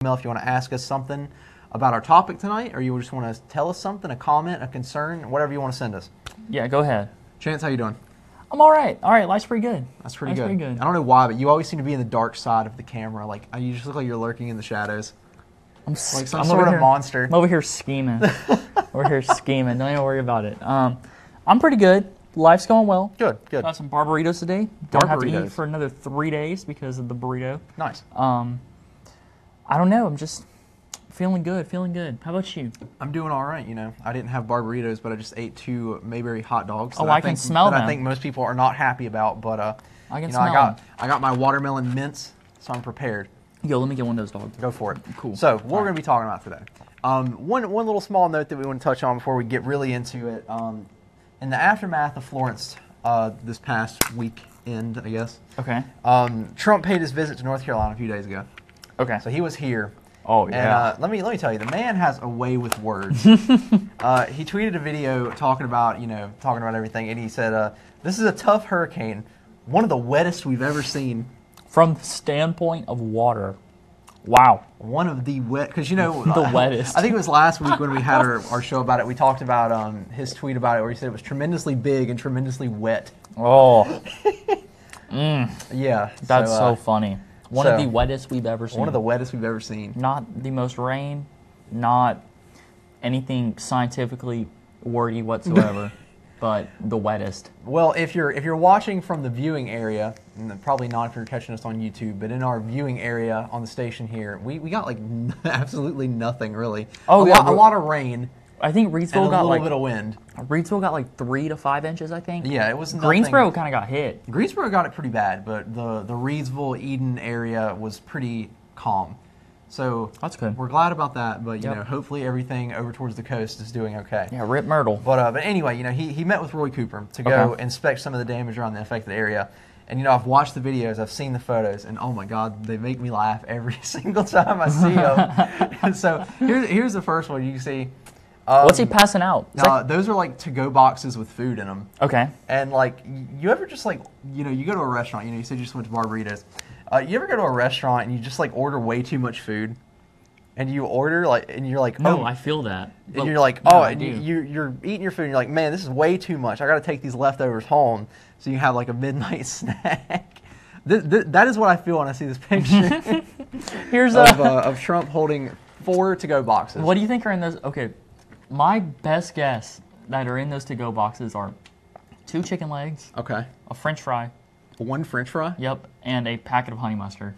email if you want to ask us something about our topic tonight, or you just want to tell us something, a comment, a concern, whatever you want to send us. Yeah, go ahead. Chance, how you doing? I'm all right. All right, life's pretty good. That's pretty good. I don't know why, but you always seem to be in the dark side of the camera. Like, you just look like you're lurking in the shadows. I'm like some sort of monster. I'm over here scheming. Over here scheming. Don't even worry about it. I'm pretty good. Life's going well. Good. Got some barbaritos today. Don't have to eat for another 3 days because of the burrito. Nice. I don't know. I'm just feeling good. How about you? I'm doing all right. You know, I didn't have barbaritos, but I just ate 2 Mayberry hot dogs. I can smell them. I think most people are not happy about, but I can smell them. I got my watermelon mints, so I'm prepared. Yo, let me get one of those dogs. Go for it. Cool. So, what we're going to be talking about today. One little small note that we want to touch on before we get really into it. In the aftermath of Florence this past weekend, I guess. Okay. Trump paid his visit to North Carolina a few days ago. Okay. So he was here. Oh yeah. And let me tell you, the man has a way with words. He tweeted a video talking about everything, and he said, "This is a tough hurricane, one of the wettest we've ever seen." From the standpoint of water. Wow. One of the wet, because you know the wettest. I think it was last week when we had our show about it. We talked about his tweet about it, where he said it was tremendously big and tremendously wet. Oh. Yeah. That's so funny. One of the wettest we've ever seen. One of the wettest we've ever seen. Not the most rain, not anything scientifically wordy whatsoever, but the wettest. Well, if you're watching from the viewing area, and probably not if you're catching us on YouTube, but in our viewing area on the station here, we got like absolutely nothing really. Oh yeah, a lot of rain. I think Reidsville got a little bit of wind. Reidsville got like 3 to 5 inches, I think. Yeah, it was nothing. Greensboro kind of got hit. Greensboro got it pretty bad, but the Reidsville, Eden area was pretty calm. So that's good. We're glad about that, but you know, hopefully everything over towards the coast is doing okay. Yeah, rip Myrtle. But anyway, you know, he met with Roy Cooper to go inspect some of the damage around the affected area. And you know, I've watched the videos, I've seen the photos, and oh my God, they make me laugh every single time I see them. And so here's the first one you can see. What's he passing out? Those are like to-go boxes with food in them. Okay. And like, you ever just like, you know, you go to a restaurant, you know, you said you just went to Barbaritos. You ever go to a restaurant and you just like order way too much food? And you order like, and you're like, no, I feel that. And you're like, oh, and you're eating your food and you're like, man, this is way too much. I got to take these leftovers home so you have like a midnight snack. That is what I feel when I see this picture. Here's of Trump holding 4 to-go boxes. What do you think are in those? Okay. My best guess that are in those to-go boxes are 2 chicken legs. Okay. A French fry. 1 French fry? Yep. And a packet of honey mustard.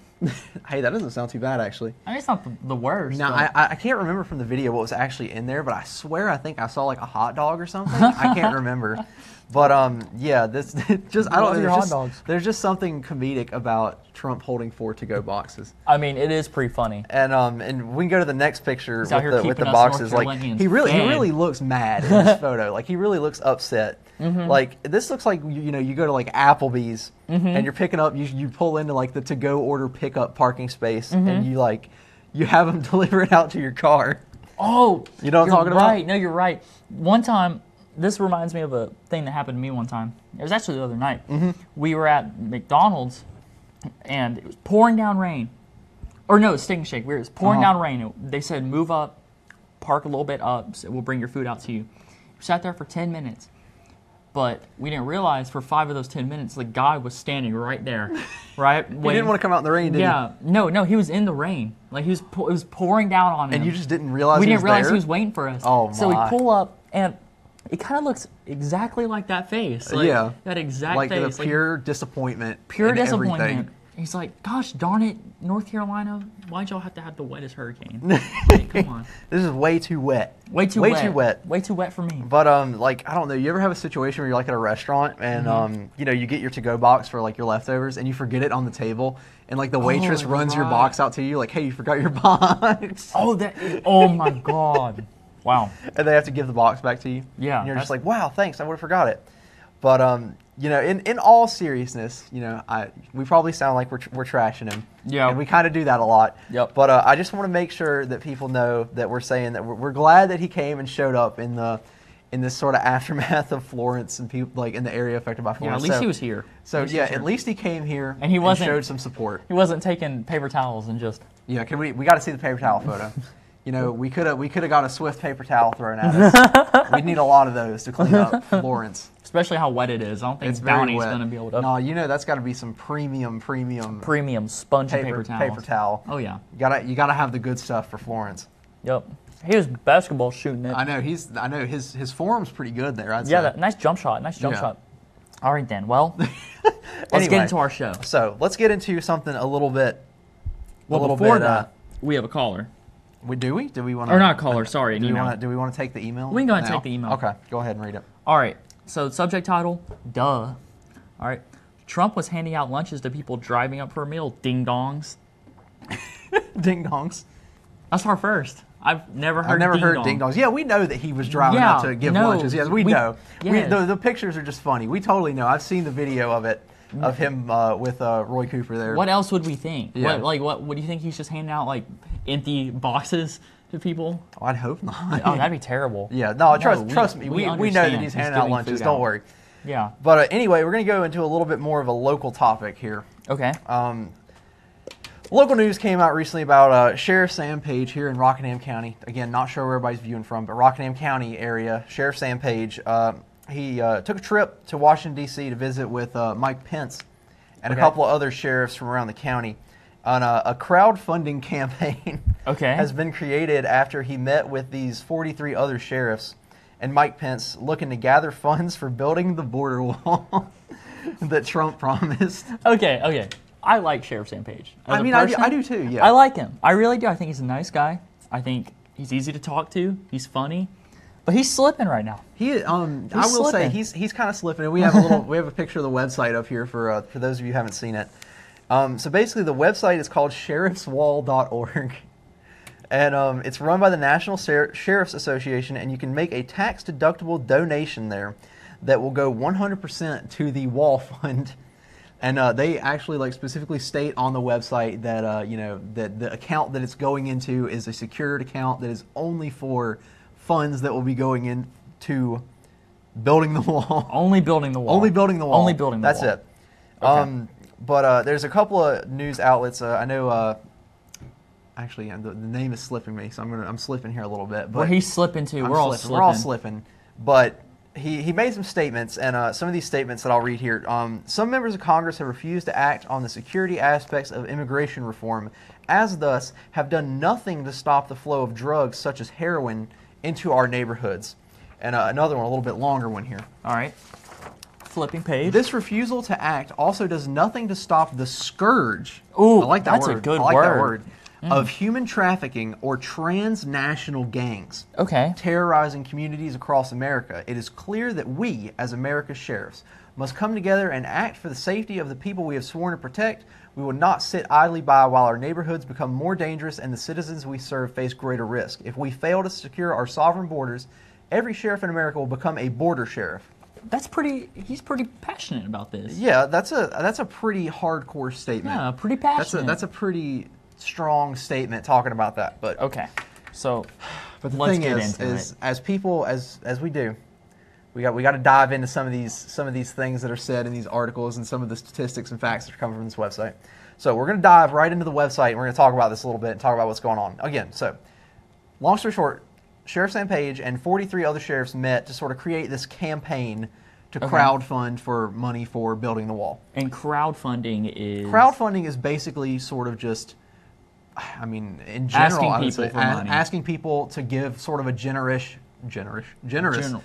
Hey, that doesn't sound too bad, actually. I mean, it's not the worst. Now, I can't remember from the video what was actually in there, but I swear I think I saw like a hot dog or something. I can't remember. But yeah, this just I don't know. Hot dogs. There's just something comedic about Trump holding 4 to-go boxes. I mean, it is pretty funny. And we can go to the next picture with the boxes. Like he really looks mad in this photo. Like he really looks upset. Mm-hmm. Like this looks like you know you go to like Applebee's and you're picking up you pull into like the to-go order pickup parking space and you have them deliver it out to your car. Oh, you know what I'm talking about? Right. No, you're right. One time. This reminds me of a thing that happened to me one time. It was actually the other night. Mm-hmm. We were at McDonald's, and it was pouring down rain. Or no, it was Steak and Shake. It was pouring down rain. They said, move up, park a little bit up, so we'll bring your food out to you. We sat there for 10 minutes. But we didn't realize for 5 of those 10 minutes, the guy was standing right there. Right? He didn't want to come out in the rain, did he? Yeah. No, he was in the rain. Like, it was pouring down on him. And you just didn't realize he was there? We didn't realize there? He was waiting for us. Oh, my. So we pull up, and it kind of looks exactly like that face. Like, yeah. That exact like face. Like the pure disappointment. Pure disappointment. Everything. He's like, gosh darn it, North Carolina, why'd y'all have to have the wettest hurricane? Like, come on. This is way too wet. Way too wet. Way too wet for me. But like, I don't know, you ever have a situation where you're like at a restaurant and you know, you get your to-go box for like your leftovers and you forget it on the table and like the waitress runs your box out to you like, hey, you forgot your box. Oh my God. Wow. And they have to give the box back to you. Yeah. And you're just like, wow, thanks, I would have forgot it. But you know, in all seriousness, you know, we probably sound like we're trashing him. Yeah. And we kind of do that a lot. Yep. But I just want to make sure that people know that we're saying that we're glad that he came and showed up in this sort of aftermath of Florence and people like in the area affected by Florence. Yeah, at least he was here. So yeah, at least he came here and he showed some support. He wasn't taking paper towels and just Yeah, we got to see the paper towel photo. You know, we could have got a Swift paper towel thrown at us. We'd need a lot of those to clean up Florence. Especially how wet it is. I don't think Bounty's going to be able to. No, you know that's got to be some premium spongy paper towel. Oh yeah. You gotta have the good stuff for Florence. Yep. He was basketball shooting it. I know his form's pretty good there. I'd say. Nice jump shot. All right then. Well, let's get into our show. So let's get into something a little bit. Before that, we have a caller. Do we want to? Or not a caller. Sorry, an email. Do we want to take the email? We can go ahead and take the email. Okay, go ahead and read it. All right. So subject title, duh. All right. Trump was handing out lunches to people driving up for a meal. Ding dongs. Ding dongs. That's our first. I've never heard ding dongs. Yeah, we know that he was driving out to give lunches. Yes, we know. Yeah. The pictures are just funny. We totally know. I've seen the video of it, of him with Roy Cooper there. What else would we think? Yeah. What do you think he's just handing out, like, empty boxes to people? Oh, I'd hope not. Oh, that'd be terrible. Yeah, no, trust me. We know that he's handing out lunches. Don't worry. Yeah. But anyway, we're going to go into a little bit more of a local topic here. Okay. Local news came out recently about Sheriff Sam Page here in Rockingham County. Again, not sure where everybody's viewing from, but Rockingham County area. Sheriff Sam Page, he took a trip to Washington, D.C. to visit with Mike Pence and a couple of other sheriffs from around the county on a crowdfunding campaign has been created after he met with these 43 other sheriffs and Mike Pence looking to gather funds for building the border wall that Trump promised. Okay. I like Sheriff Sam Page. I do too, yeah. I like him. I really do. I think he's a nice guy. I think he's easy to talk to. He's funny. But he's slipping right now. I will say he's kind of slipping. And we have a picture of the website up here for those of you who haven't seen it. So basically the website is called sheriffswall.org. And it's run by the National Sheriff's Association, and you can make a tax-deductible donation there that will go 100% to the wall fund. And they actually specifically state on the website that that the account that it's going into is a secured account that is only for funds that will be going into building the wall. Only building the wall. Only building the wall. Only building the wall. That's it. Okay. But there's a couple of news outlets. I know. Actually, the name is slipping me, so I'm slipping here a little bit. But he's slipping too. We're all slipping. We're all slipping. But he made some statements, and some of these statements that I'll read here. Some members of Congress have refused to act on the security aspects of immigration reform, as thus have done nothing to stop the flow of drugs such as heroin into our neighborhoods. And another one, a little bit longer one here. All right. Flipping page. This refusal to act also does nothing to stop the scourge. Ooh, I like that that's word. a good I like word. That word. Of human trafficking or transnational gangs terrorizing communities across America. It is clear that we, as America's sheriffs, must come together and act for the safety of the people we have sworn to protect. We will not sit idly by while our neighborhoods become more dangerous and the citizens we serve face greater risk. If we fail to secure our sovereign borders, every sheriff in America will become a border sheriff. He's pretty passionate about this. Yeah, that's a pretty hardcore statement. Yeah, pretty passionate. That's a pretty strong statement talking about that. But okay, so but the thing is as people as we do, we got to dive into some of these things that are said in these articles and some of the statistics and facts that are coming from this website. So we're going to dive right into the website and we're going to talk about this a little bit and talk about what's going on. Again, so long story short, Sheriff Sam Page and 43 other sheriffs met to sort of create this campaign to crowdfund for money for building the wall. And crowdfunding is basically sort of just, I mean, in general, asking people to give sort of a generous donation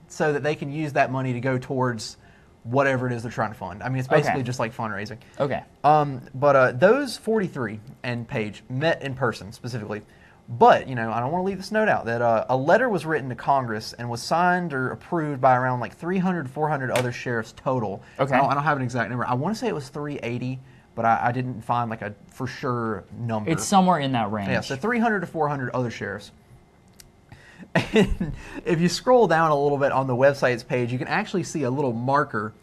so that they can use that money to go towards whatever it is they're trying to fund. I mean, it's basically just like fundraising. Okay. But those 43 and Page met in person specifically. But, I don't want to leave this note out, that a letter was written to Congress and was signed or approved by around 300, 400 other sheriffs total. Okay. I don't have an exact number. I want to say it was 380, but I didn't find a for sure number. It's somewhere in that range. Yeah, so 300 to 400 other sheriffs. And if you scroll down a little bit on the website's page, you can actually see a little marker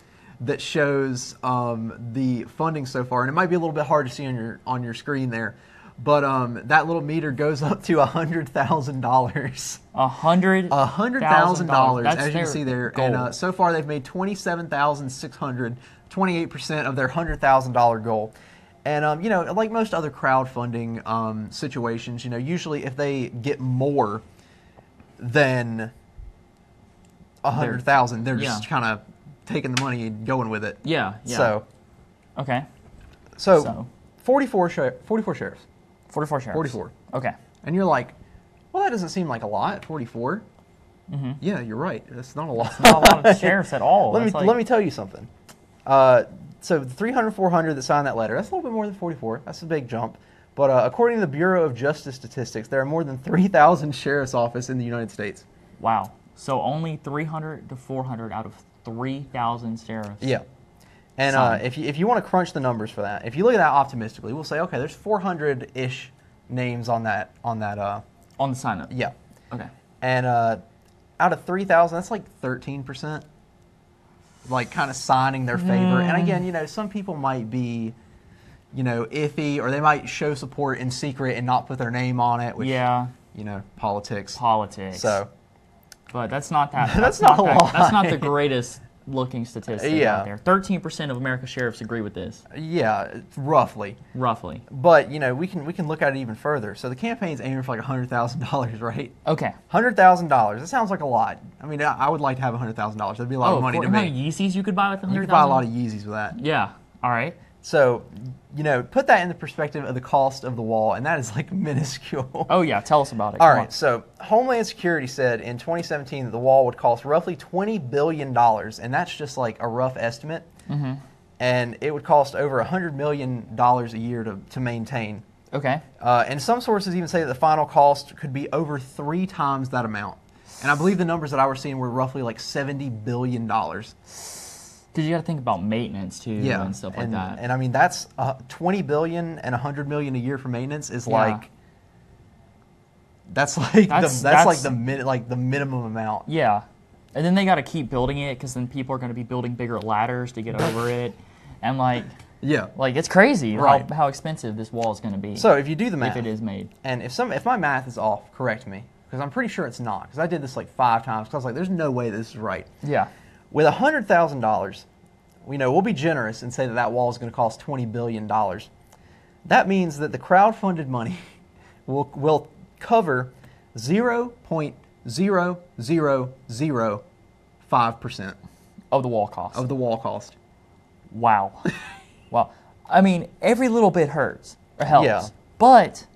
that shows the funding so far. And it might be a little bit hard to see on your screen there. But that little meter goes up to $100,000. $100,000, as you can see there. Goal. And so far they've made $27,600, 28% of their $100,000 goal. And, you know, like most other crowdfunding situations, you know, usually if they get more than 100,000, they're just kind of taking the money and going with it. Yeah, yeah. So, okay. So 44 sheriffs. 44 sheriffs. 44. Okay. And you're like, well, that doesn't seem like a lot, 44. Mm-hmm. Yeah, you're right. That's not a lot. It's not a lot of sheriffs at all. Let me tell you something. So the 300, 400 that signed that letter, that's a little bit more than 44. That's a big jump. But according to the Bureau of Justice Statistics, there are more than 3,000 sheriff's offices in the United States. Wow. So only 300 to 400 out of 3,000 sheriffs. Yeah. And if you want to crunch the numbers for that, if you look at that optimistically, we'll say, okay, there's 400-ish names on the sign up. Yeah. Okay. And out of 3,000, that's like 13%, like kind of signing their favor. And again, you know, some people might be, you know, iffy, or they might show support in secret and not put their name on it. Which, you know, politics. So, but that's not that. That's not a lot. That's not the greatest looking statistic out there. 13% of America's sheriffs agree with this. Yeah, roughly. Roughly. But you know, we can look at it even further. So the campaign's aiming for like $100,000, right? Okay. $100,000. That sounds like a lot. I mean, I would like to have $100,000. That'd be a lot of money to me. How many Yeezys you could buy with $100,000? You could buy a lot of Yeezys with that. Yeah. All right. So, you know, put that in the perspective of the cost of the wall, and that is like minuscule. Oh, yeah. Tell us about it. All right. So, Homeland Security said in 2017 that the wall would cost roughly $20 billion, and that's just like a rough estimate. Mm-hmm. And it would cost over $100 million a year to maintain. Okay. And some sources even say that the final cost could be over 3 times that amount. And I believe the numbers that I was seeing were roughly like $70 billion. Because you got to think about maintenance too, and stuff like that. And I mean, that's $20 billion and $100 million a year for maintenance is like that's the minimum amount. Yeah, and then they got to keep building it because then people are going to be building bigger ladders to get over it, and like it's crazy how expensive this wall is going to be. So if you do the math, if it is made, and if my math is off, correct me, because I'm pretty sure it's not, because I did this like 5 times because I was like, there's no way this is right. Yeah. With $100,000, we'll be generous and say that wall is going to cost $20 billion. That means that the crowdfunded money will cover 0.0005% of the wall cost. Of the wall cost. Wow. Wow. I mean, every little bit hurts or helps. Yeah. But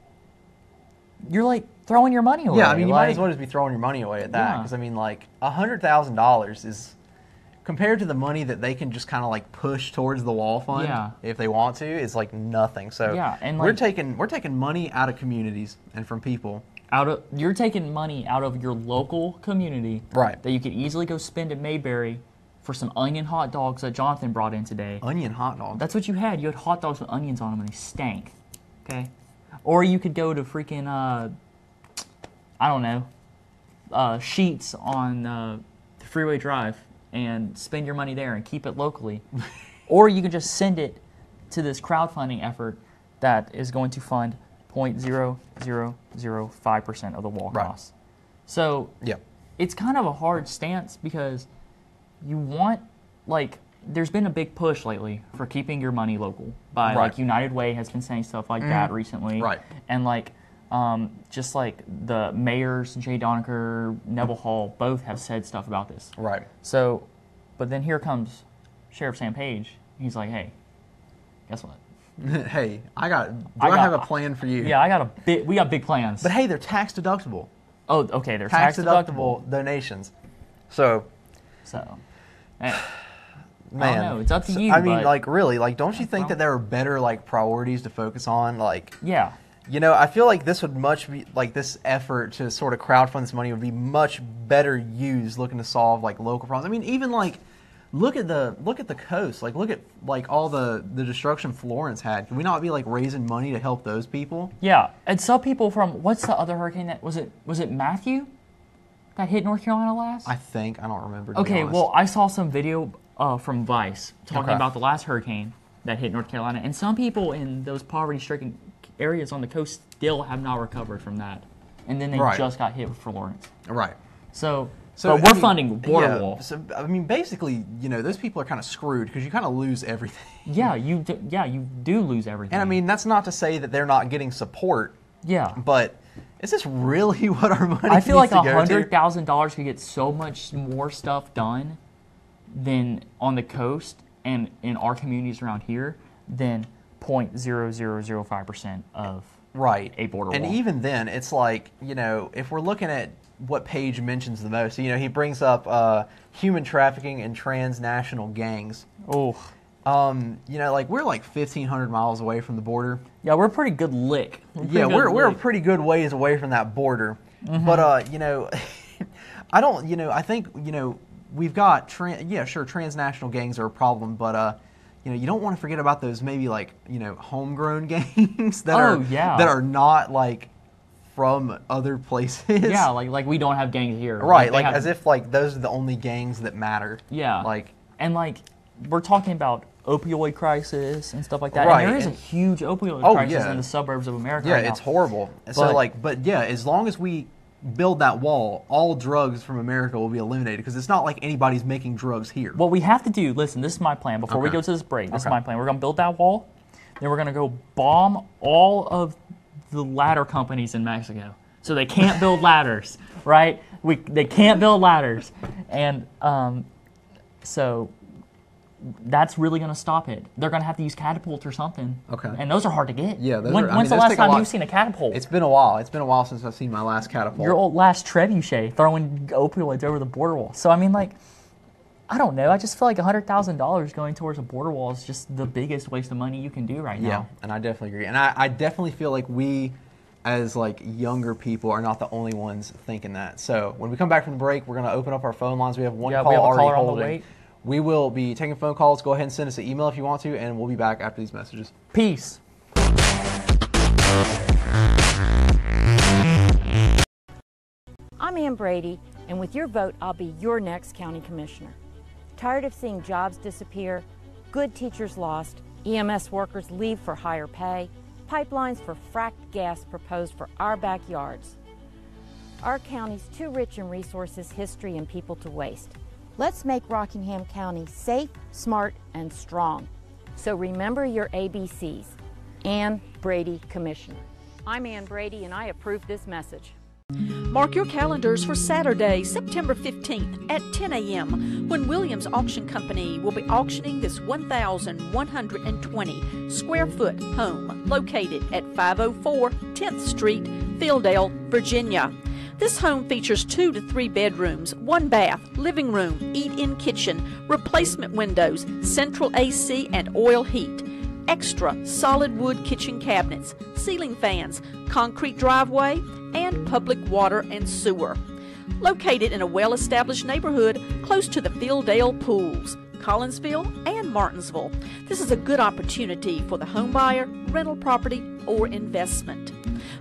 you're like throwing your money away. Yeah, I mean, you might as well just be throwing your money away at that. Because, I mean, like, $100,000 is, compared to the money that they can just kind of like push towards the wall fund if they want to, is like nothing. So and we're taking money out of communities and from people. You're taking money out of your local community that you could easily go spend at Mayberry for some onion hot dogs that Jonathan brought in today. Onion hot dogs? That's what you had. You had hot dogs with onions on them and they stank. Okay? Or you could go to freaking, I don't know, Sheets on Freeway Drive and spend your money there and keep it locally. Or you can just send it to this crowdfunding effort that is going to fund 0.0005% of the wall costs. So it's kind of a hard stance because you want, like, there's been a big push lately for keeping your money local by, like, United Way has been saying stuff like that recently. And, like, just like the mayors, Jay Donaker, Neville Hall, both have said stuff about this. So, but then here comes Sheriff Sam Page. He's like, hey, guess what? Hey, I have a plan for you. Yeah, we got big plans. But hey, they're tax deductible. Oh, okay, they're tax deductible donations. So, man, I don't know. It's up to you. I mean, like, really, like, don't you think that there are better, like, priorities to focus on? Like, you know, I feel like this would this effort to sort of crowdfund this money would be much better used looking to solve, like, local problems. I mean, even, like, look at the coast. Like, look at, like, all the destruction Florence had. Can we not be, like, raising money to help those people? Yeah, and some people from, what's the other hurricane that, was it Matthew that hit North Carolina last? I don't remember, to be Okay, honest. well, I saw some video from Vice talking about the last hurricane that hit North Carolina, and some people in those poverty-stricken areas on the coast still have not recovered from that. And then they just got hit with Florence. Right. So So but we're funding border wall. So I mean, basically, those people are kind of screwed because you kind of lose everything. Yeah, you do lose everything. And I mean, that's not to say that they're not getting support. Yeah. But is this really what our money? I feel like $100,000 could get so much more stuff done than on the coast and in our communities around here than 0.0005% of a border wall. And even then, it's like, if we're looking at what Page mentions the most, he brings up human trafficking and transnational gangs. Oh. Like we're like 1,500 miles away from the border. Yeah, we're a pretty good lick. We're a pretty good ways away from that border. Mm-hmm. But I don't. I think we've got transnational gangs are a problem, but you don't want to forget about those maybe like homegrown gangs that are not like from other places. Yeah, like we don't have gangs here. Right, like as if like those are the only gangs that matter. Yeah, like we're talking about opioid crisis and stuff like that. Right, and there is a huge opioid crisis in the suburbs of America. Yeah, right now. It's horrible. But as long as we build that wall, all drugs from America will be eliminated because it's not like anybody's making drugs here. What we have to do, listen, this is my plan. Before we go to this break, this is my plan. We're going to build that wall, then we're going to go bomb all of the ladder companies in Mexico. So they can't build ladders, right? They can't build ladders. And so that's really going to stop it. They're going to have to use catapults or something. Okay. And those are hard to get. Yeah. When's the last time you've seen a catapult? It's been a while. It's been a while since I've seen my last catapult. Your old last trebuchet throwing opioids over the border wall. So, I mean, like, I don't know. I just feel like $100,000 going towards a border wall is just the biggest waste of money you can do right now. Yeah, and I definitely agree. And I definitely feel like we, as like younger people, are not the only ones thinking that. So when we come back from the break, we're going to open up our phone lines. We have one call already holding. On the way. We will be taking phone calls. Go ahead and send us an email if you want to, and we'll be back after these messages. Peace. I'm Ann Brady, and with your vote, I'll be your next county commissioner. Tired of seeing jobs disappear, good teachers lost, EMS workers leave for higher pay, pipelines for fracked gas proposed for our backyards? Our county's too rich in resources, history, and people to waste. Let's make Rockingham County safe, smart, and strong. So remember your ABCs. Ann Brady, Commissioner. I'm Ann Brady, and I approve this message. Mark your calendars for Saturday, September 15th at 10 a.m. when Williams Auction Company will be auctioning this 1,120 square foot home located at 504 10th Street, Fieldale, Virginia. This home features 2 to 3 bedrooms, 1 bath, living room, eat-in kitchen, replacement windows, central AC and oil heat, extra solid wood kitchen cabinets, ceiling fans, concrete driveway, and public water and sewer. Located in a well-established neighborhood close to the Fieldale pools, Collinsville, and Martinsville. This is a good opportunity for the home buyer, rental property, or investment.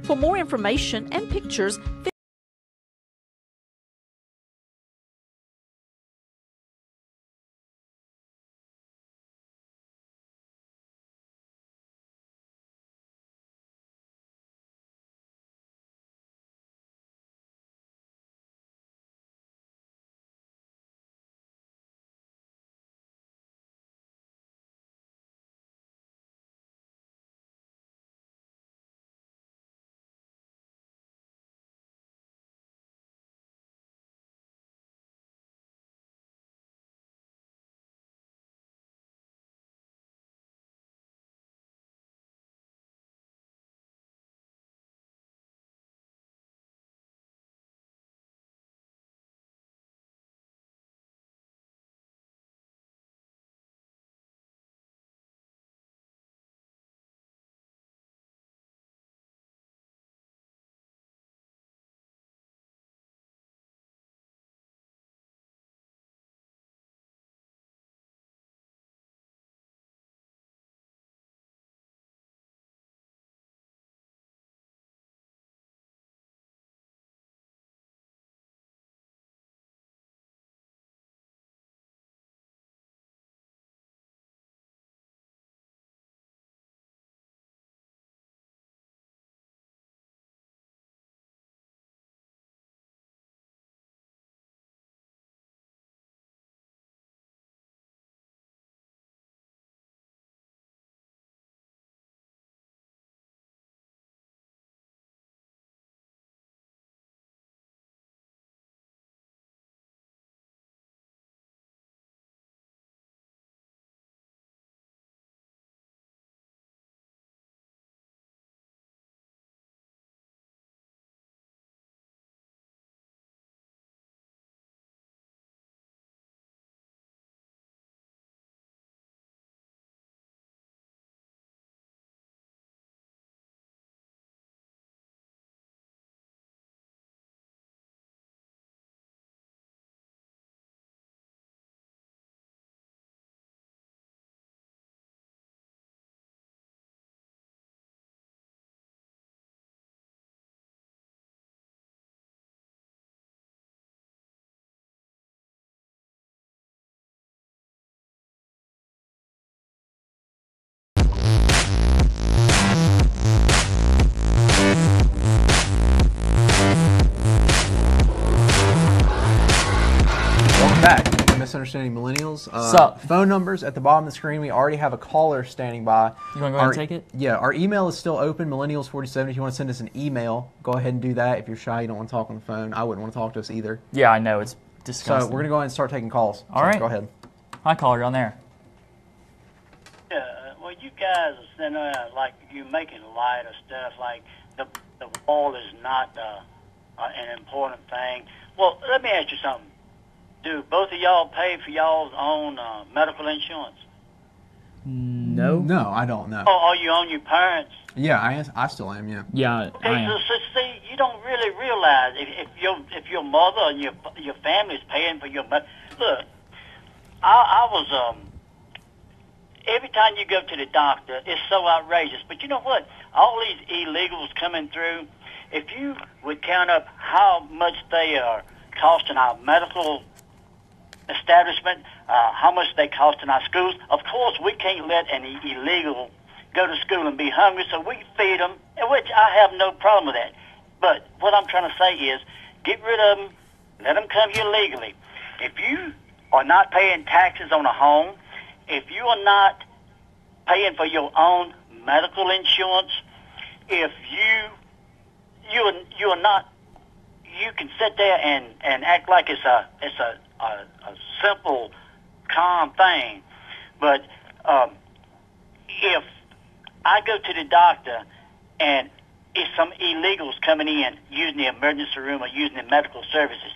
For more information and pictures, Misunderstanding Millennials. Sup? Phone numbers at the bottom of the screen. We already have a caller standing by. You want to go ahead and take it? Yeah, our email is still open, millennials47. If you want to send us an email, go ahead and do that. If you're shy, you don't want to talk on the phone, I wouldn't want to talk to us either. Yeah, I know. It's disgusting. So we're going to go ahead and start taking calls. All right. Go ahead. Hi, caller, down there. Well, you guys are sitting around like you're making light of stuff like the wall is not an important thing. Well, let me ask you something. Do both of y'all pay for y'all's own medical insurance? No. No, I don't know. Oh, are you on your parents? Yeah, I still am. Yeah. Yeah. Okay, so see, you don't really realize if your mother and your family's paying for your medical. Look, I was every time you go to the doctor, it's so outrageous. But you know what? All these illegals coming through, if you would count up how much they are costing our medical establishment, how much they cost in our schools, of course we can't let an illegal go to school and be hungry, so we feed them, which I have no problem with that. But what I'm trying to say is, get rid of them, let them come here legally. If you are not paying taxes on a home, if you are not paying for your own medical insurance, if you are not, you can sit there and act like it's a simple, calm thing. But if I go to the doctor and if some illegals coming in using the emergency room or using the medical services,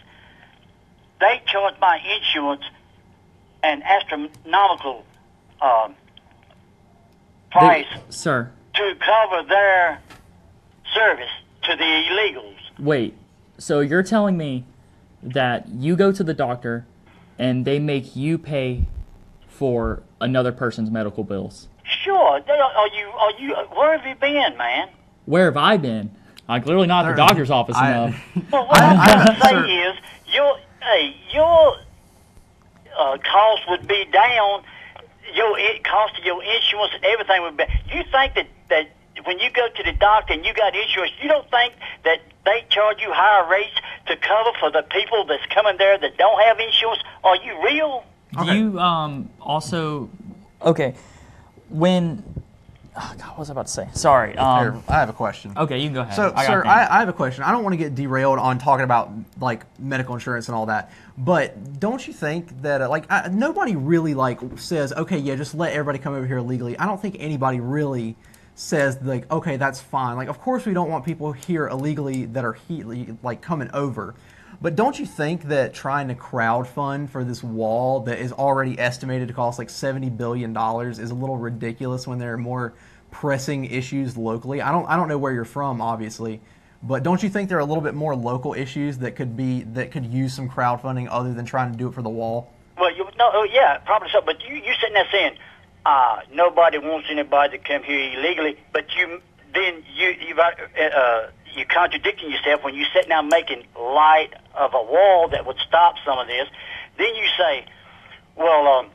they charge my insurance an astronomical price, sir, to cover their service to the illegals. Wait, so you're telling me that you go to the doctor and they make you pay for another person's medical bills? Sure. Are you? Where have you been, man? Where have I been? I'm clearly not at the doctor's office enough. Well, what I'm trying to say is, your cost would be down. Your cost of your insurance and everything would be. You think that when you go to the doctor and you got insurance, you don't think that they charge you higher rates to cover for the people that's coming there that don't have insurance? Are you real? Do you also... Okay, when... Oh, God, what was I about to say? Sorry. I have a question. Okay, you can go ahead. So, sir, I have a question. I don't want to get derailed on talking about like medical insurance and all that, but don't you think that nobody really says, okay, yeah, just let everybody come over here illegally? I don't think anybody really says okay, that's fine. Of course we don't want people here illegally that are coming over. But don't you think that trying to crowdfund for this wall that is already estimated to cost $70 billion is a little ridiculous when there are more pressing issues locally? I don't know where you're from, obviously, but don't you think there are a little bit more local issues that could use some crowdfunding other than trying to do it for the wall? Well, yeah, probably so. But you sitting there saying nobody wants anybody to come here illegally, but you're contradicting yourself when you sit now making light of a wall that would stop some of this. Then you say, well,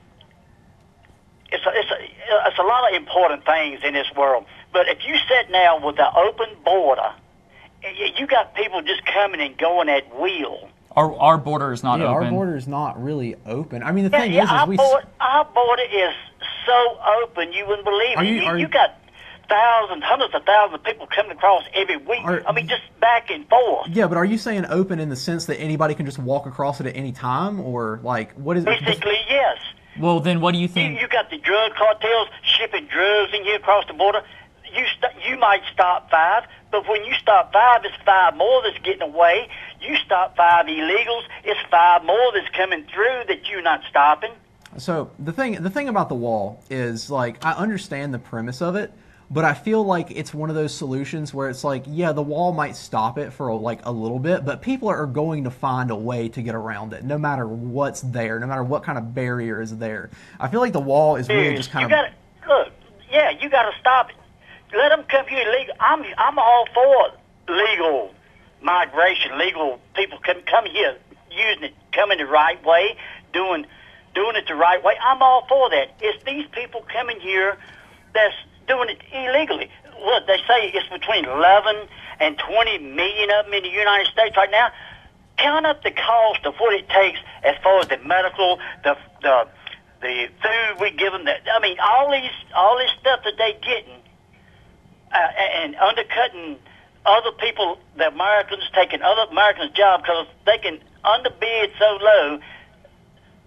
it's a lot of important things in this world. But if you sit now with an open border, you got people just coming and going at will. Our border is not open. Our border is not really open. I mean, the thing is our border is so open you wouldn't believe it. You got thousands, hundreds of thousands of people coming across every week. Just back and forth. Yeah, but are you saying open in the sense that anybody can just walk across it at any time, or what is it? Basically, yes. Well, then what do you think? You got the drug cartels shipping drugs in here across the border. You might stop 5, but when you stop 5, it's 5 more that's getting away. You stop 5 illegals, it's 5 more that's coming through that you're not stopping. So the thing about the wall is I understand the premise of it. But I feel like it's one of those solutions where it's yeah, the wall might stop it for a little bit, but people are going to find a way to get around it, no matter what's there, no matter what kind of barrier is there. I feel like the wall is really just kind of... You got to stop it. Let them come here illegal. I'm all for legal migration, legal people come here using it, coming the right way, doing it the right way. I'm all for that. It's these people coming here that's doing it illegally. What they say it's between 11 and 20 million of them in the United States right now. count up the cost of what it takes as far as the medical, the food we give them. I mean, all this stuff that they getting, and undercutting other people, the Americans, taking other Americans' jobs because they can underbid so low.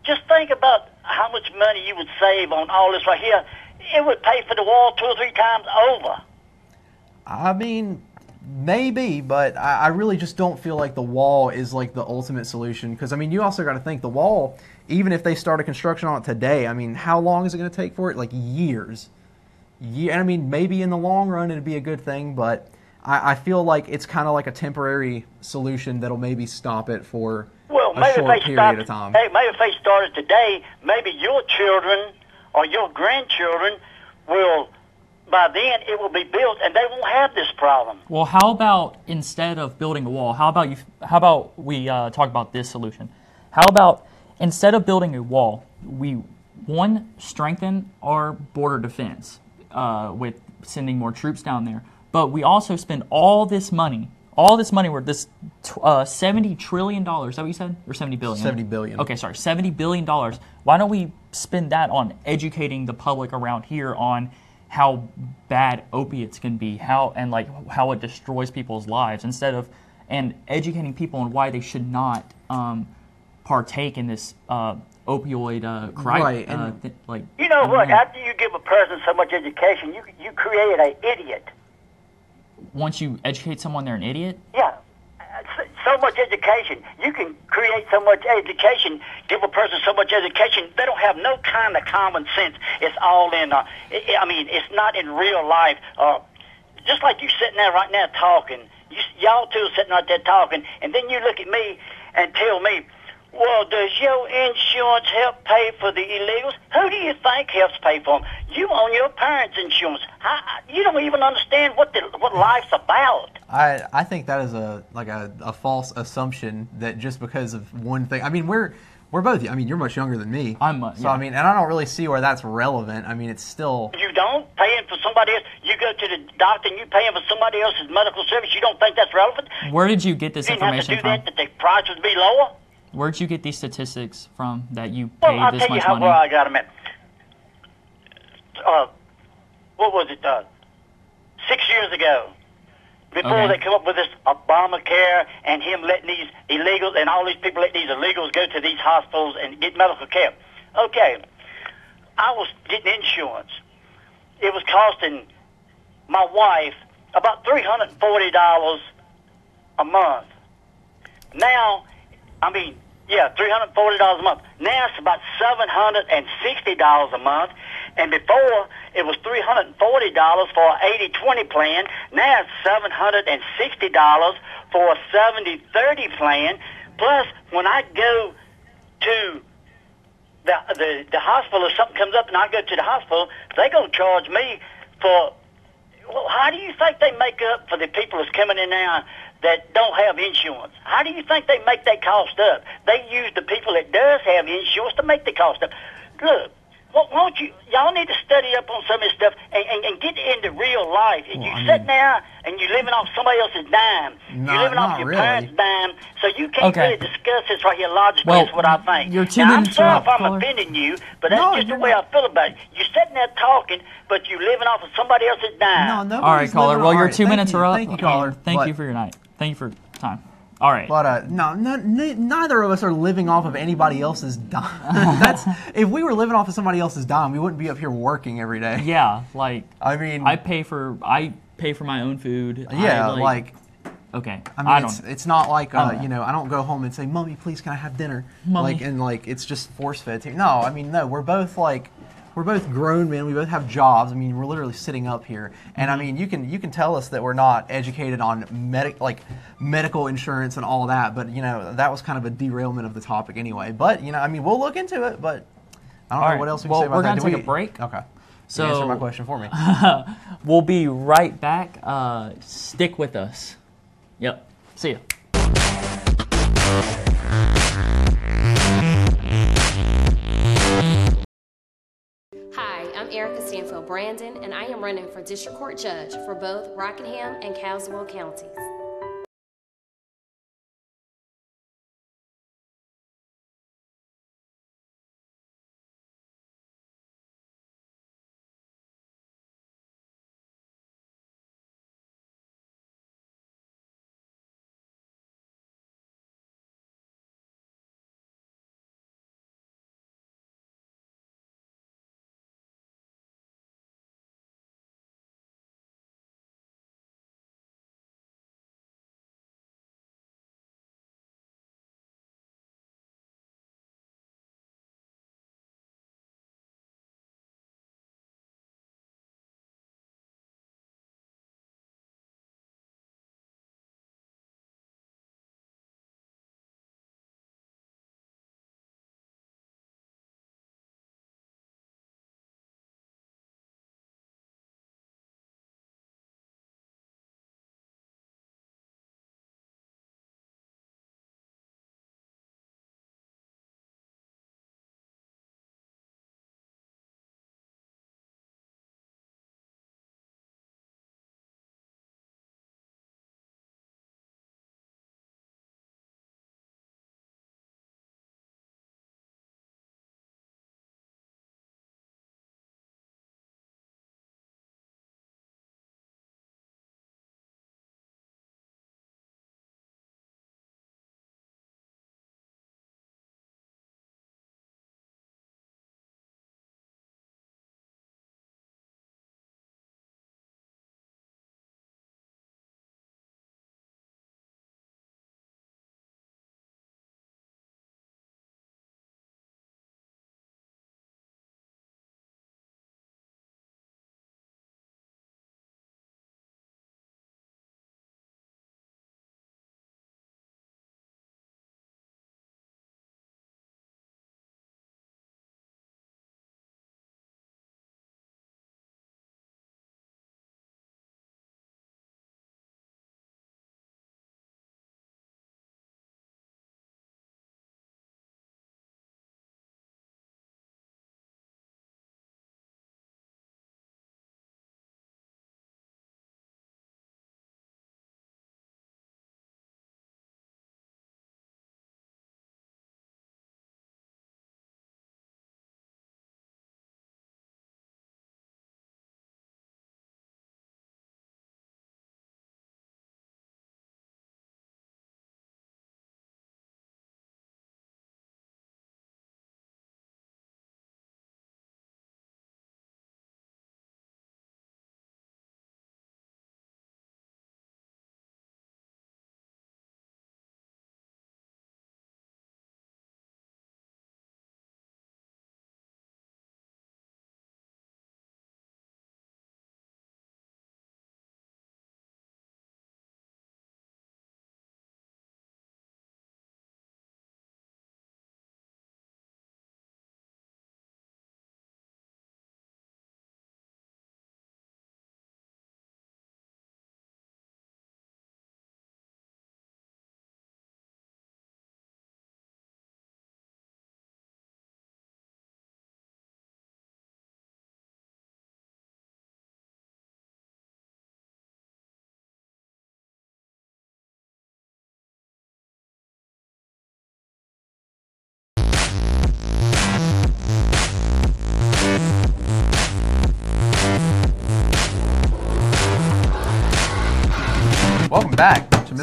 Just think about how much money you would save on all this right here. It would pay for the wall 2 or 3 times over. I mean, maybe, but I really just don't feel like the wall is like the ultimate solution. Because, I mean, you also got to think the wall, even if they started construction on it today, I mean, how long is it going to take for it? Like years. And I mean, maybe in the long run it'd be a good thing, but I feel like it's kind of like a temporary solution that'll maybe stop it for a short period of time. Hey, maybe if they started today, maybe your children or your grandchildren will, by then it will be built and they won't have this problem. Well, how about instead of building a wall, how about we talk about this solution? How about instead of building a wall, we strengthen our border defense with sending more troops down there, but we also spend all this money worth this $70 trillion. Is that what you said? Or $70 billion? $70 billion. Okay, sorry, $70 billion. Why don't we spend that on educating the public around here on how bad opiates can be, how it destroys people's lives, and educating people on why they should not partake in this opioid crisis. Right. You know what? After you give a person so much education, you create an idiot. Once you educate someone, they're an idiot? Yeah. So much education. You can create so much education, give a person so much education, they don't have no kind of common sense. It's all in, it's not in real life. Just like you sitting there right now talking, y'all two sitting right there talking, and then you look at me and tell me, well, does your insurance help pay for the illegals? Who do you think helps pay for them? You own your parents' insurance. You don't even understand what life's about. I think that is a false assumption that just because of one thing. I mean, we're both. I mean, you're much younger than me. So I mean, and I don't really see where that's relevant. I mean, it's still. You don't paying for somebody else. You go to the doctor and you paying for somebody else's medical service. You don't think that's relevant? Where did you get this information from? You didn't have to do that the price would be lower. Where did you get these statistics from that you paid this much money? Well, I'll tell you where I got them at. What was it? 6 years ago, before they come up with this Obamacare and him letting these illegals and all these people let these illegals go to these hospitals and get medical care. Okay, I was getting insurance. It was costing my wife about $340 a month. Now, $340 a month. Now it's about $760 a month. And before, it was $340 for an 80-20 plan. Now it's $760 for a 70-30 plan. Plus, when I go to the hospital, if something comes up and I go to the hospital, they're going to charge me for... Well, how do you think they make up for the people that's coming in now that don't have insurance? How do you think they make that cost up? They use the people that does have insurance to make the cost up. Look, won't you? Y'all need to study up on some of this stuff and get into real life. And you sit there and you're living off somebody else's dime. You're living off your parents' dime, so you can't really discuss this right here logically. That's what I think. You're 2 minutes I'm sorry if I'm offending you, but that's just the way I feel about it. You're sitting there talking, but you're living off of somebody else's dime. All right, caller. Well, your 2 minutes are up. Thank you, caller. Thank you for your night. Thank you for your time. All right. But neither of us are living off of anybody else's dime. If we were living off of somebody else's dime, we wouldn't be up here working every day. Yeah, I pay for my own food. Yeah, okay. I mean, it's not like I don't go home and say, "Mommy, please, can I have dinner?" Mommy. It's just force fed to me. No, I mean, no, we're both grown men. We both have jobs. I mean, we're literally sitting up here, and I mean, you can tell us that we're not educated on medical insurance and all that, but that was kind of a derailment of the topic anyway. But I mean, we'll look into it, but I don't know what else we can say about that. We're gonna take a break. Okay. So answer my question for me. We'll be right back. Stick with us. Yep. See ya. I'm Erica Stanfield Brandon, and I am running for District Court Judge for both Rockingham and Caswell counties.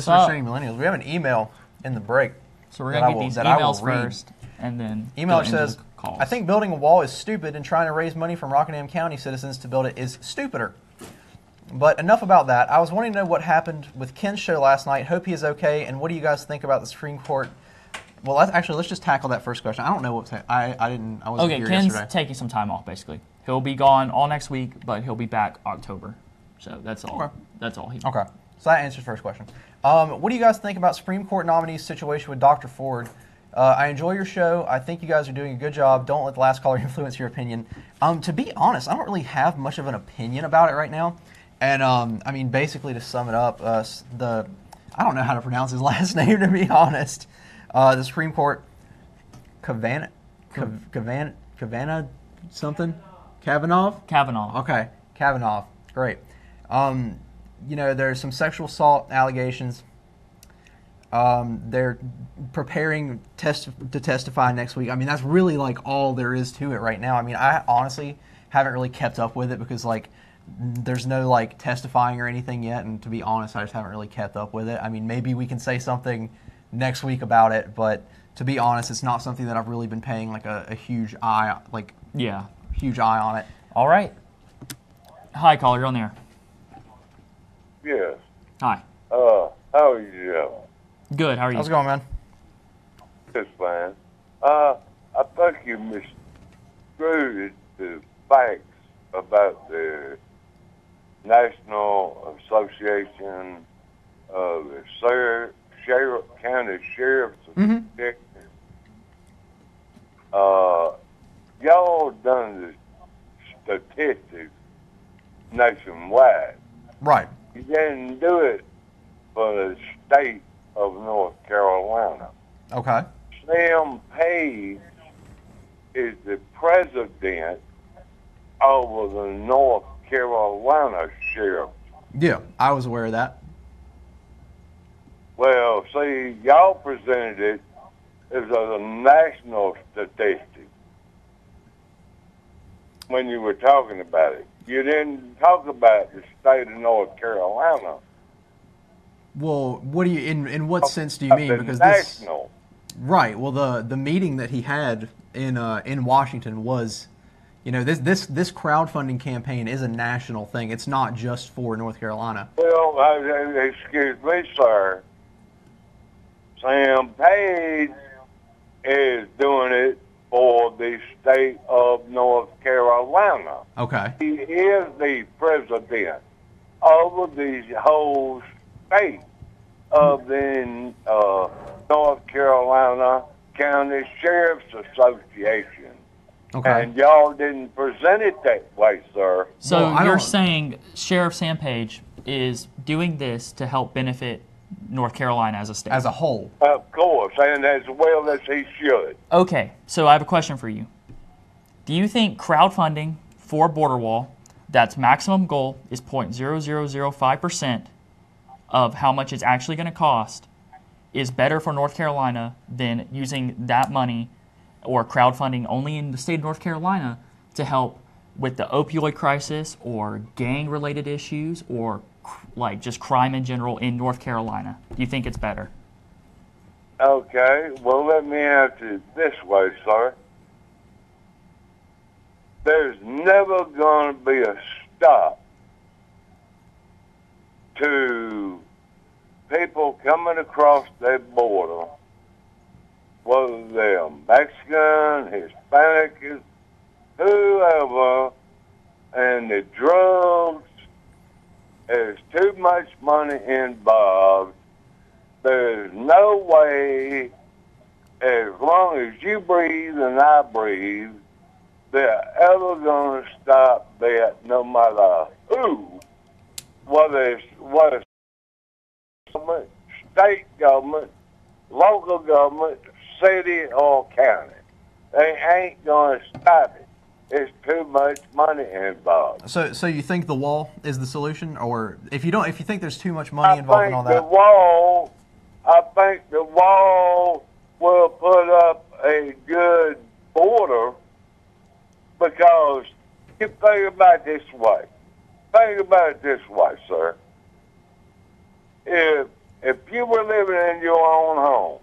Misunderstanding Millennials. We have an email in the break. So we're going to get these emails first, and then email says, I think building a wall is stupid, and trying to raise money from Rockingham County citizens to build it is stupider. But enough about that. I was wanting to know what happened with Ken's show last night. Hope he is okay, and what do you guys think about the Supreme Court? Well, let's just tackle that first question. I don't know what I wasn't here Ken's yesterday. taking some time off, basically. He'll be gone all next week, but he'll be back October. So that's all. Okay. That's all he. Okay. So that answers the first question. What do you guys think about Supreme Court nominees' situation with Dr. Ford? I enjoy your show. I think you guys are doing a good job. Don't let the last caller influence your opinion. To be honest, I don't really have much of an opinion about it right now. And I mean, basically, to sum it up, I don't know how to pronounce his last name, to be honest. The Supreme Court, Kavanaugh something? Kavanaugh? Kavanaugh. Okay, Kavanaugh. Great. There's some sexual assault allegations. They're preparing to testify next week. I mean, that's really like all there is to it right now. I mean, I honestly haven't really kept up with it because like there's no like testifying or anything yet. And to be honest, I just haven't really kept up with it. I mean, maybe we can say something next week about it, but to be honest, it's not something that I've really been paying like a huge eye, huge eye on it. All right. Hi, caller. You're on there. Yes. Hi. How are you doing? Good. How are you? How's it going, man? Just fine. I think you misconstrued the facts about the National Association of the County Sheriffs. Y'all done the statistics nationwide. Right. You didn't do it for the state of North Carolina. Okay. Sam Page is the president over the North Carolina Sheriff. Yeah, I was aware of that. Well, see, y'all presented it as a national statistic when you were talking about it. You didn't talk about the state of North Carolina. Well, what do you in what sense do you mean? Because national. Right. Well, the meeting that he had in Washington was, this crowdfunding campaign is a national thing. It's not just for North Carolina. Well, excuse me, sir. Sam Page is doing it for the state of North Carolina. Okay. He is the president over the whole state of the North Carolina County Sheriff's Association. Okay. And y'all didn't present it that way, sir. So you're saying Sheriff Sam Page is doing this to help benefit North Carolina as a state? As a whole. Of course, and as well as he should. Okay, so I have a question for you. Do you think crowdfunding for border wall, that's maximum goal is 0.0005% of how much it's actually going to cost, is better for North Carolina than using that money or crowdfunding only in the state of North Carolina to help with the opioid crisis or gang-related issues or like just crime in general in North Carolina? Do you think it's better? Okay, well, let me answer it this way, sir. There's never going to be a stop to people coming across that border, whether they're Mexican, Hispanic, whoever, and the drugs. There's too much money involved. There's no way, as long as you breathe and I breathe, they're ever going to stop that, no matter who, whether it's government, state government, local government, city, or county. They ain't going to stop it. There's too much money involved. So you think the wall is the solution, or if you think there's too much money involved in all that? I think the wall will put up a good border, because you think about it this way. Think about it this way, sir. If if you were living in your own home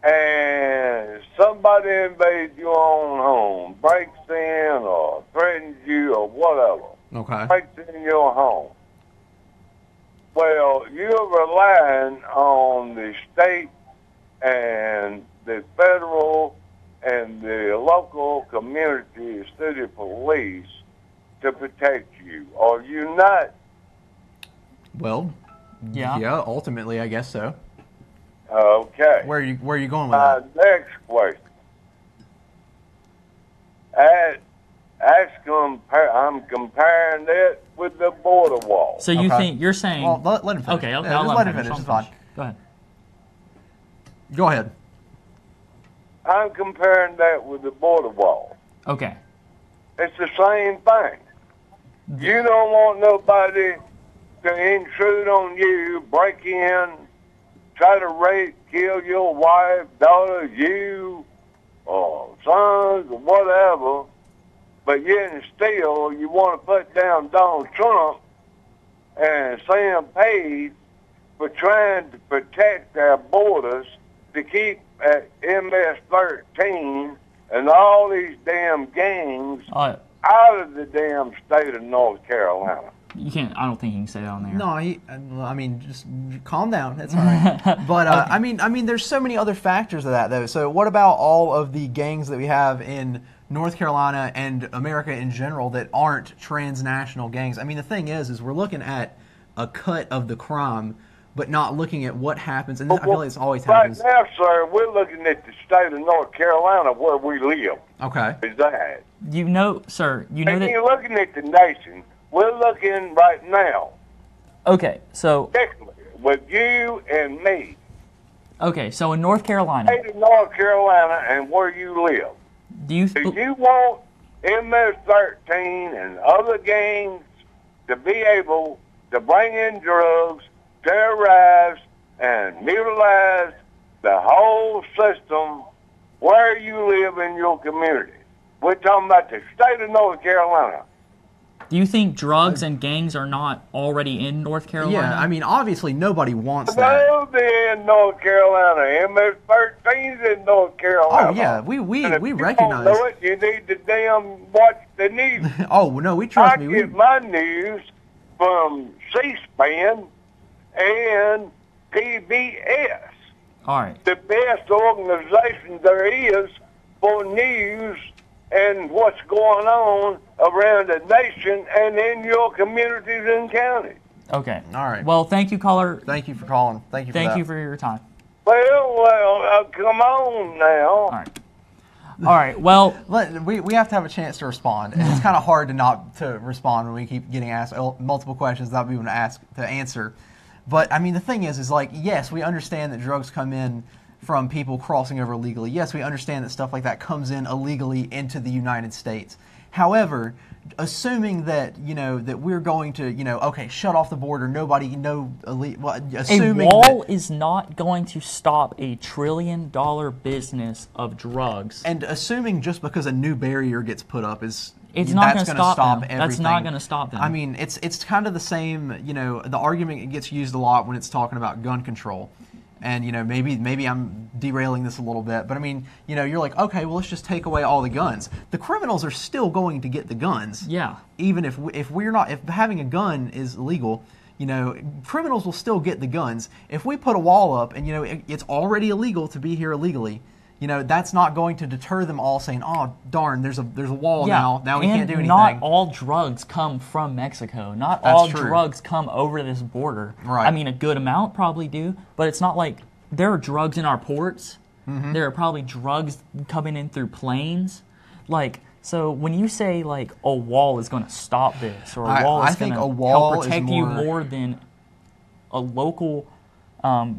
and somebody invades your own home, breaks in or threatens you or whatever, breaks in your home, well, you're relying on the state and the federal and the local community, city police to protect you. Are you not? Well, yeah, ultimately, I guess so. Okay. Where are you going with that? Next question. I'm comparing it with the border wall. So you think you're saying? Well, let him finish. Okay, yeah, I'll let him finish. It's fine. Go ahead. Go ahead. I'm comparing that with the border wall. Okay. It's the same thing. You don't want nobody to intrude on you, break in, try to rape, kill your wife, daughter, you, or sons, or whatever, but yet and still you want to put down Donald Trump and Sam Page for trying to protect our borders to keep at MS-13 and all these damn gangs out of the damn state of North Carolina. You can't. I don't think you can say that on there. No, I mean, just calm down. It's all right. But okay. I mean, there's so many other factors of that though. So what about all of the gangs that we have in North Carolina and America in general that aren't transnational gangs? I mean, the thing is we're looking at a cut of the crime, but not looking at what happens. And I feel like this always happens. Right now, sir, we're looking at the state of North Carolina where we live. Okay. Is that? You know, sir. You know that you're looking at the nation. We're looking right now. Okay, so particularly with you and me. Okay, so in North Carolina. State of North Carolina and where you live. Do you want MS-13 and other gangs to be able to bring in drugs, terrorize, and mutilise the whole system where you live in your community? We're talking about the state of North Carolina. Do you think drugs and gangs are not already in North Carolina? Yeah, I mean, obviously nobody wants that. No, they're in North Carolina. MS-13's in North Carolina. Oh, yeah, we recognize. If you don't know it, you need to damn watch the news. Oh, no, we trust me. I get my news from C-SPAN and PBS. All right. The best organization there is for news and what's going on around the nation and in your communities and counties. Okay. All right. Well, thank you, caller. Thank you for calling. Thank you for that. Thank you for your time. Well, come on now. All right. All right. Well, we have to have a chance to respond, and it's kind of hard to respond when we keep getting asked multiple questions without being able to answer. But I mean, the thing is like, yes, we understand that drugs come in from people crossing over illegally. Yes, we understand that stuff like that comes in illegally into the United States. However, assuming that that we're going to shut off the border, assuming a wall is not going to stop a $1 trillion business of drugs, and assuming just because a new barrier gets put up it's not going to stop everything. That's not going to stop them. I mean, it's kind of the same. The argument gets used a lot when it's talking about gun control. And maybe I'm derailing this a little bit, but I mean, you're like, okay, well, let's just take away all the guns. The criminals are still going to get the guns. Yeah. Even if having a gun is illegal, criminals will still get the guns. If we put a wall up and it's already illegal to be here illegally, that's not going to deter them all saying, oh, darn, there's a wall now. Now we can't do anything. Not all drugs come from Mexico. Not all drugs come over this border. Right. I mean, a good amount probably do, but it's not like there are drugs in our ports. Mm-hmm. There are probably drugs coming in through planes. So when you say a wall is going to stop this, or a wall is going to help protect you more than a local, a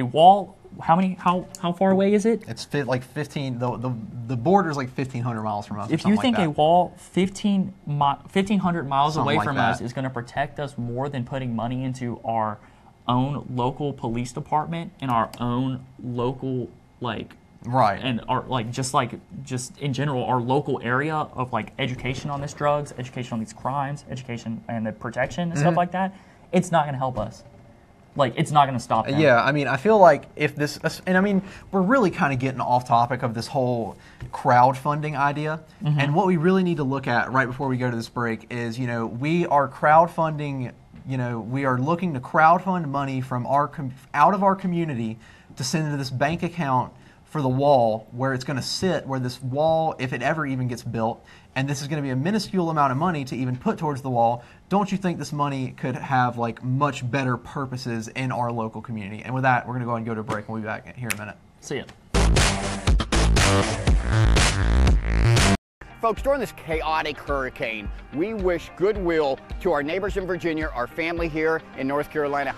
wall. How far away is it? It's 15. The border is 1,500 miles from us. If you think a wall 1,500 miles away from us is going to protect us more than putting money into our own local police department and our own local right, and our just in general our local area of education on these drugs, education on these crimes, education and the protection and stuff like that. it's not going to help us. Like, it's not going to stop them. Yeah, I mean, I feel like if this, and I mean, we're really kind of getting off topic of this whole crowdfunding idea. And what we really need to look at right before we go to this break is, you know, we are crowdfunding, you know, we are looking to crowdfund money from out of our community to send into this bank account for the wall, where it's going to sit, where this wall, if it ever even gets built, and this is going to be a minuscule amount of money to even put towards the wall. Don't you think this money could have like much better purposes in our local community? And with that, we're going to go ahead and go to a break, and we'll be back here in a minute. See ya. Folks, during this chaotic hurricane, we wish goodwill to our neighbors in Virginia, our family here in North Carolina.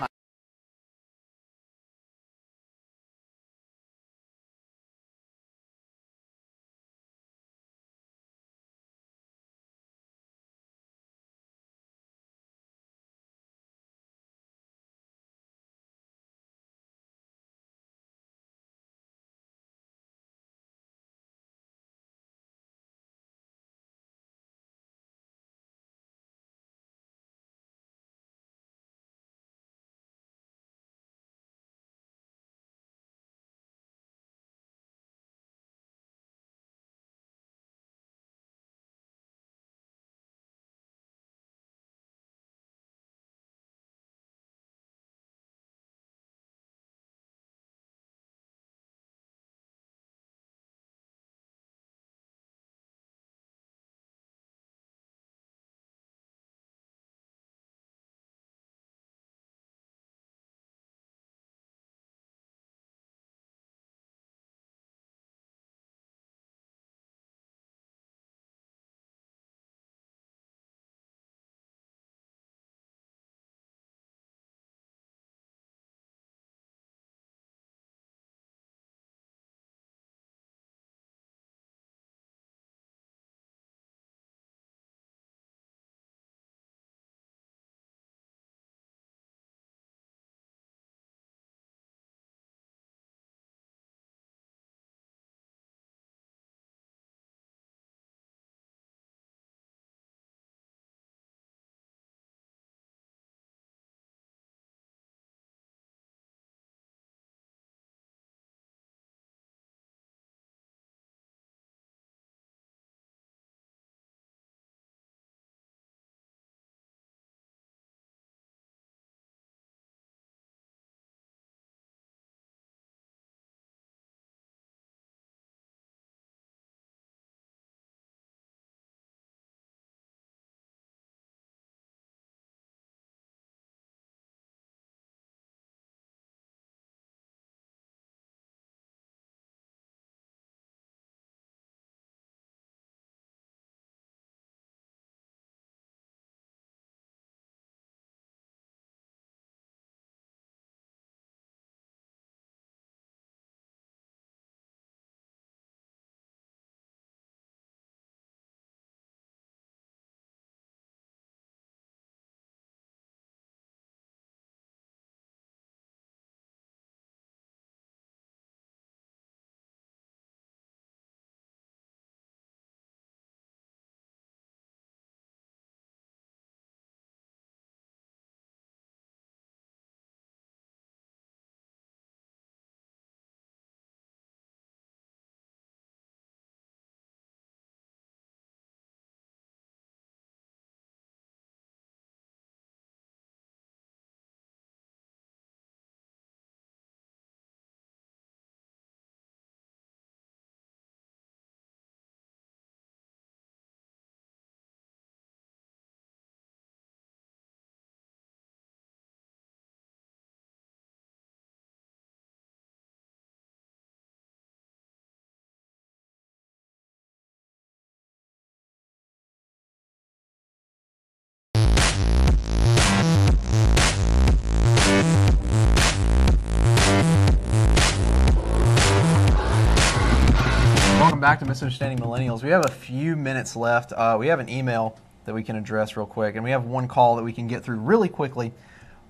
Welcome back to Misunderstanding Millennials. We have a few minutes left. We have an email that we can address real quick, and we have one call that we can get through really quickly.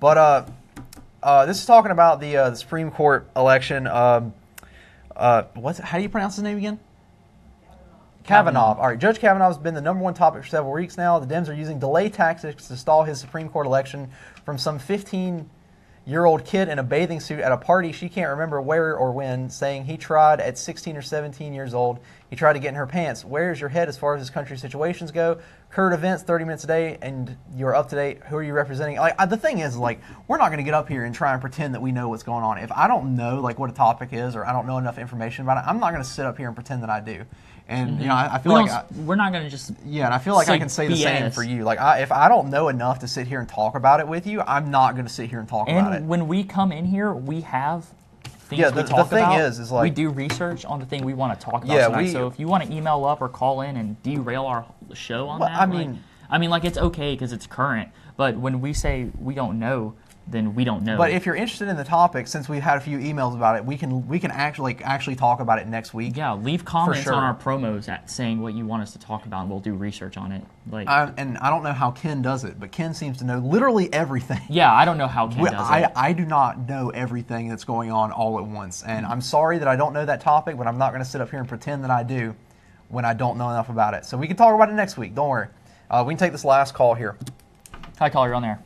But this is talking about the Supreme Court election. How do you pronounce his name again? Kavanaugh. All right, Judge Kavanaugh has been the #1 topic for several weeks now. The Dems are using delay tactics to stall his Supreme Court election from some 15-year-old kid in a bathing suit at a party she can't remember where or when, saying he tried at 16 or 17 years old. He tried to get in her pants. Where is your head as far as this country's situations go? Current events, 30 minutes a day, and you're up to date. Who are you representing? Like, the thing is, like, we're not going to get up here and try and pretend that we know what's going on. If I don't know, like, what a topic is, or I don't know enough information about it, I'm not going to sit up here and pretend that I do. And you know, I feel like we're not going to just and I feel like I can say the same for you. Like, if I don't know enough to sit here and talk about it with you, I'm not going to sit here and talk about it. And when we come in here, we have things we talk about. The thing is like we do research on the thing we want to talk about tonight. So if you want to email up or call in and derail our show on that, I mean, like it's okay because it's current. But when we say we don't know, then we don't know. But if you're interested in the topic, since we've had a few emails about it, we can actually talk about it next week. Yeah, leave comments on our promos saying what you want us to talk about, and we'll do research on it. Like, and I don't know how Ken does it, but Ken seems to know literally everything. Yeah, I don't know how Ken does it. I do not know everything that's going on all at once, and I'm sorry that I don't know that topic, but I'm not going to sit up here and pretend that I do when I don't know enough about it. So we can talk about it next week. Don't worry. We can take this last call here. Hi, caller, you're on there.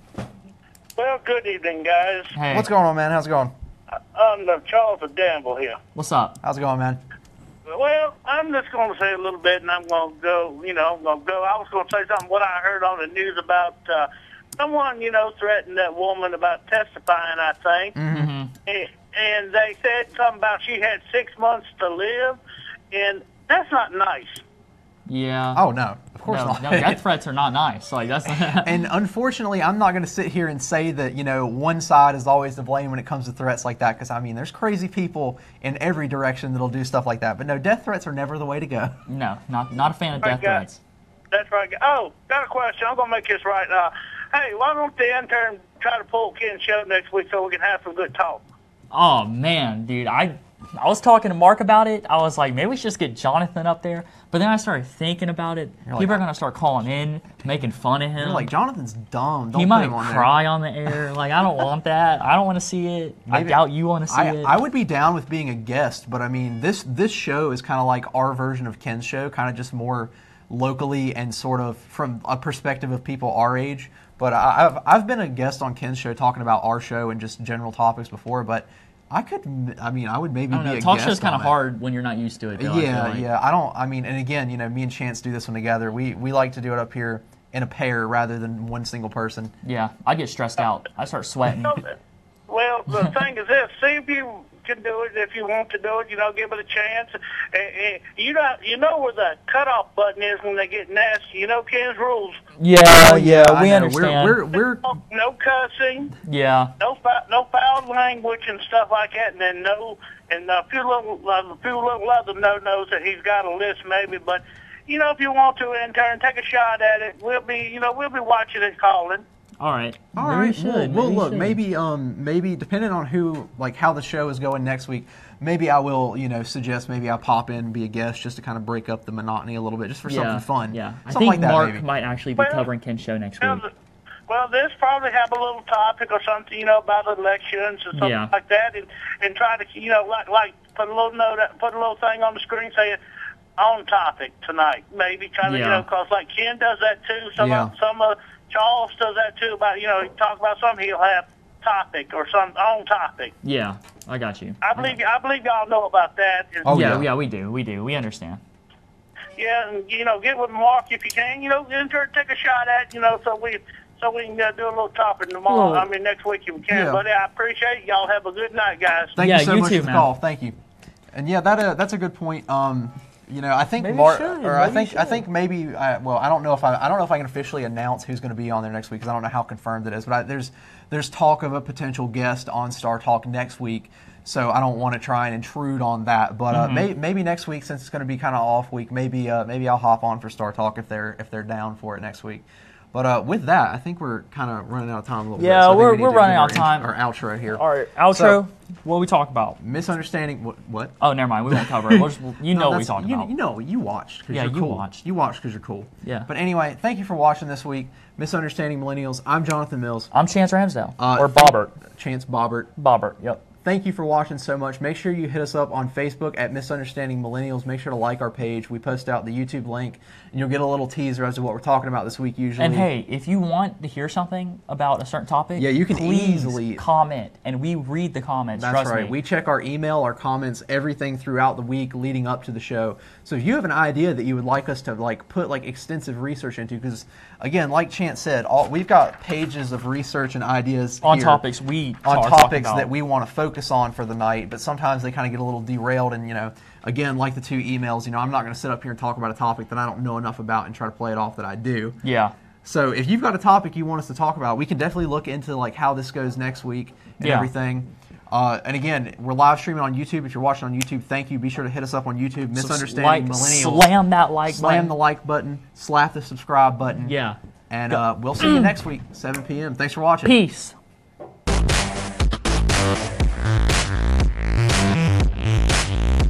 Well, good evening, guys. Hey. What's going on, man? How's it going? I'm Charles of Danville here. What's up? How's it going, man? Well, I'm just going to say a little bit, and I'm going to go, I was going to say something, what I heard on the news about someone, threatened that woman about testifying, I think. Mm-hmm. And they said something about she had 6 months to live, and that's not nice. Yeah. Oh, no. Of course not. No, death threats are not nice. Like that's. And unfortunately, I'm not going to sit here and say that one side is always to blame when it comes to threats like that. Because I mean, there's crazy people in every direction that'll do stuff like that. But no, death threats are never the way to go. No, not a fan of death threats. That's right. Oh, got a question. I'm going to make this right now. Hey, why don't the intern try to pull Ken's show next week so we can have some good talk? Oh man, dude, I was talking to Mark about it. I was like, maybe we should just get Jonathan up there. But then I started thinking about it. People are going to start calling in, making fun of him. You're like, Jonathan's dumb. Don't he might put him on cry there. On the air. Like, I don't want that. I don't want to see it. Maybe, I doubt you want to see it. I would be down with being a guest, but I mean, this show is kind of like our version of Ken's show, kind of just more locally and sort of from a perspective of people our age. But I've been a guest on Ken's show talking about our show and just general topics before, but I would maybe be a guest. Talk show's kind of hard when you're not used to it. Though, yeah. And again, me and Chance do this one together. We like to do it up here in a pair rather than one single person. Yeah, I get stressed out. I start sweating. Well, the thing is this: see if you can do it. If you want to do it, give it a chance. You know where the cutoff button is when they get nasty. You know Ken's rules. Yeah, we understand. We're no cussing. Yeah. No foul language and stuff like that, and then a few little other no-nos that he's got a list maybe. But if you want to, intern, take a shot at it. We'll be watching and calling. All right. Look, maybe depending on who, like how the show is going next week, maybe I will, suggest maybe I'll pop in and be a guest just to kind of break up the monotony a little bit, just for something fun. Yeah, I think like that, Mark maybe. might actually be covering Ken's show next week. Well, this probably have a little topic or something, about elections or something like that, and try to, like put a little note, put a little thing on the screen saying on topic tonight. Maybe try to, because like Ken does that too. Some Charles does that too. About he talk about something, he'll have topic or some on topic. Yeah, I got you. I believe y'all know about that. Yeah, we do. We understand. Yeah, and get with Mark if you can. Take a shot at so we can do a little topic tomorrow. I mean next week if we can. Yeah. But I appreciate it. Y'all have a good night, guys. Thank you so much for the call. Thank you. And that's a good point. I think I think maybe. I don't know if I can officially announce who's going to be on there next week because I don't know how confirmed it is. But there's talk of a potential guest on Star Talk next week, so I don't want to try and intrude on that. But maybe next week, since it's going to be kind of off week, maybe I'll hop on for Star Talk if they're down for it next week. But with that, I think we're kind of running out of time a little bit. Yeah, we're running out of time. Our outro here. All right, outro. So, what we talk about? Misunderstanding. What? Oh, never mind. We won't cover it. What we talk about. You watched. Yeah, you're cool. watched. You watched because you're cool. Yeah. But anyway, thank you for watching this week. Misunderstanding Millennials. I'm Jonathan Mills. I'm Chance Ramsdale. Or Bobbert. Chance Bobbert. Bobbert. Yep. thank you for watching so much. Make sure you hit us up on Facebook at Misunderstanding Millennials. Make sure to like our page. We post out the YouTube link, and you'll get a little teaser as to what we're talking about this week usually. And hey, if you want to hear something about a certain topic, you can please easily comment, and we read the comments. That's trust right. me. We check our email, our comments, everything throughout the week leading up to the show. So if you have an idea that you would like us to put extensive research into, because again, like Chance said, we've got pages of research and ideas on here, topics that we want to focus on for the night, but sometimes they kind of get a little derailed, and again, like the 2 emails, I'm not going to sit up here and talk about a topic that I don't know enough about and try to play it off that I do. Yeah. So if you've got a topic you want us to talk about, we can definitely look into how this goes next week and everything. And again, we're live streaming on YouTube. If you're watching on YouTube, thank you. Be sure to hit us up on YouTube. Misunderstanding Millennials. Slam that like button. Slam the like button. Slap the subscribe button. Yeah. And we'll see you next week, 7 p.m. Thanks for watching. Peace.